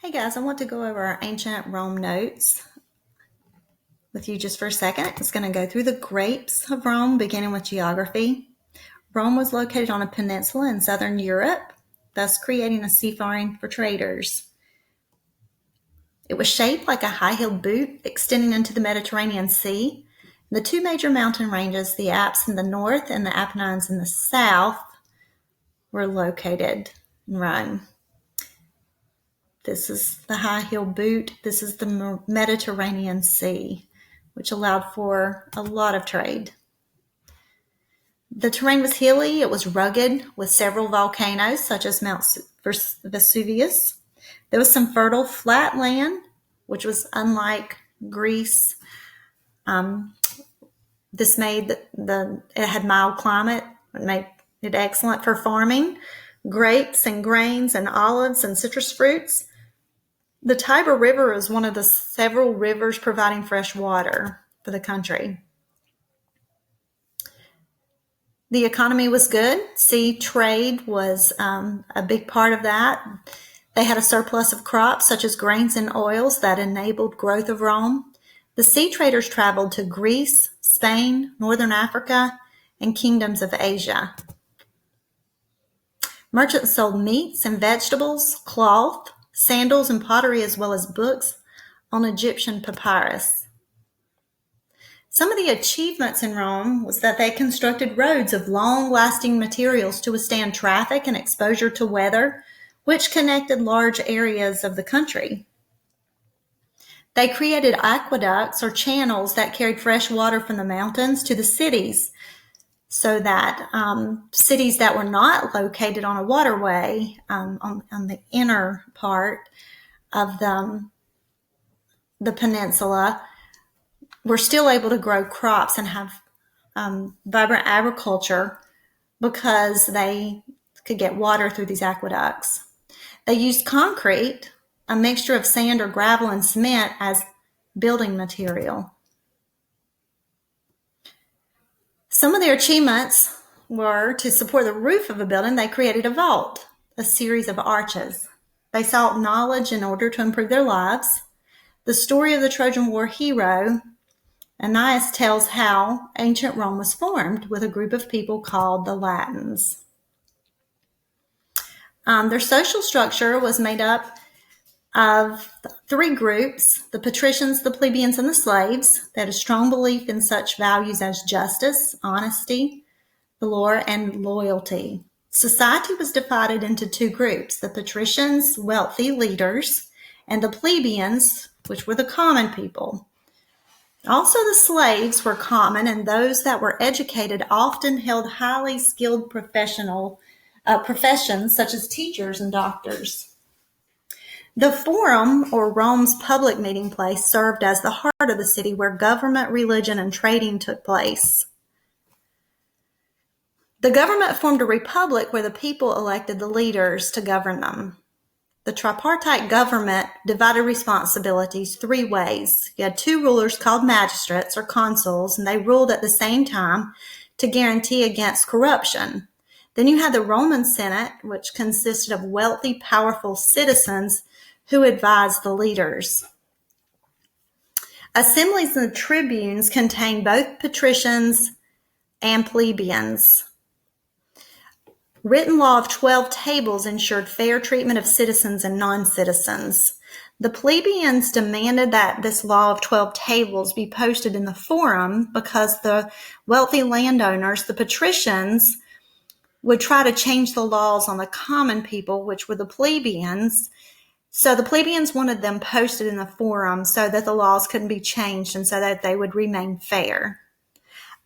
Hey guys, I want to go over our ancient Rome notes with you just for a second. It's going to go through the grapes of Rome, beginning with geography. Rome was located on a peninsula in southern Europe, thus creating a seafaring for traders. It was shaped like a high-heeled boot extending into the Mediterranean Sea. The two major mountain ranges, the Alps in the north and the Apennines in the south, were located in Rome. This is the high-heeled boot. This is the Mediterranean Sea, which allowed for a lot of trade. The terrain was hilly. It was rugged with several volcanoes, such as Mount Vesuvius. There was some fertile flat land, which was unlike Greece. This made it had mild climate. It made it excellent for farming, grapes and grains and olives and citrus fruits. The Tiber River is one of the several rivers providing fresh water for the country. The economy was good. Sea trade was a big part of that. They had a surplus of crops such as grains and oils that enabled growth of Rome. The sea traders traveled to Greece, Spain, Northern Africa, and kingdoms of Asia. Merchants sold meats and vegetables, cloth, sandals, and pottery, as well as books on Egyptian papyrus. Some of the achievements in Rome was that they constructed roads of long-lasting materials to withstand traffic and exposure to weather, which connected large areas of the country. They created aqueducts or channels that carried fresh water from the mountains to the cities, so that cities that were not located on a waterway on the inner part of the peninsula were still able to grow crops and have vibrant agriculture because they could get water through these aqueducts. They used concrete, a mixture of sand or gravel and cement, as building material. Some of their achievements were to support the roof of a building. They created a vault, a series of arches. They sought knowledge in order to improve their lives. The story of the Trojan War hero Aeneas tells how ancient Rome was formed with a group of people called the Latins. Their social structure was made up of three groups: the patricians, the plebeians, and the slaves. They had a strong belief in such values as justice, honesty, valor, and loyalty. Society was divided into two groups: the patricians, wealthy leaders, and the plebeians, which were the common people. Also, the slaves were common, and those that were educated often held highly skilled professions, such as teachers and doctors. The Forum, or Rome's public meeting place, served as the heart of the city where government, religion, and trading took place. The government formed a republic where the people elected the leaders to govern them. The tripartite government divided responsibilities three ways. You had two rulers called magistrates or consuls, and they ruled at the same time to guarantee against corruption. Then you had the Roman Senate, which consisted of wealthy, powerful citizens who advised the leaders. Assemblies and tribunes contained both patricians and plebeians. Written law of 12 tables ensured fair treatment of citizens and non-citizens. The plebeians demanded that this law of 12 tables be posted in the Forum because the wealthy landowners, the patricians, would try to change the laws on the common people, which were the plebeians. So the plebeians wanted them posted in the Forum so that the laws couldn't be changed and so that they would remain fair.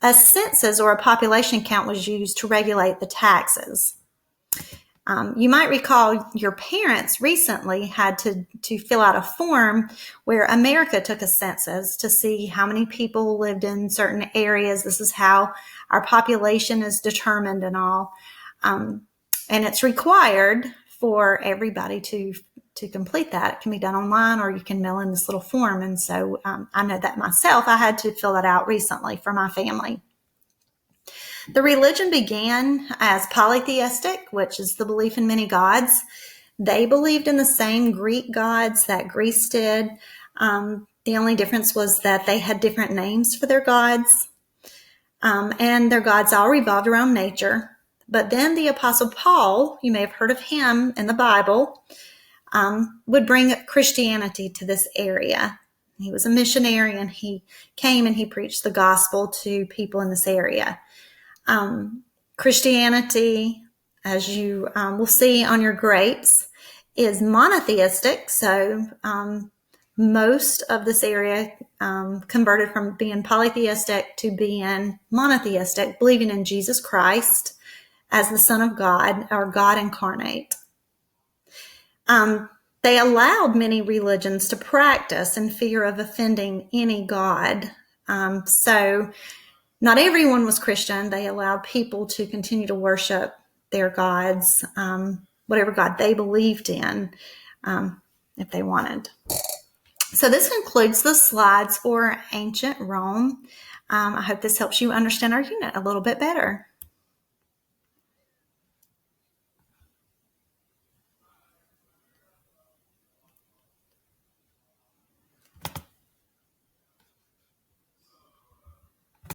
A census or a population count was used to regulate the taxes. You might recall your parents recently had to fill out a form where America took a census to see how many people lived in certain areas. This is how our population is determined and all. And it's required for everybody to complete that. It can be done online or you can mail in this little form. And so I know that myself, I had to fill that out recently for my family. The religion began as polytheistic, which is the belief in many gods. They believed in the same Greek gods that Greece did. The only difference was that they had different names for their gods, and their gods all revolved around nature. But then the Apostle Paul, you may have heard of him in the Bible, would bring Christianity to this area. He was a missionary, and he came and he preached the gospel to people in this area. Christianity, as you will see on your grapes, is monotheistic. So most of this area converted from being polytheistic to being monotheistic, believing in Jesus Christ as the Son of God, or God incarnate. They allowed many religions to practice in fear of offending any god. So not everyone was Christian. They allowed people to continue to worship their gods, whatever God they believed in, if they wanted. So this concludes the slides for ancient Rome. I hope this helps you understand our unit a little bit better.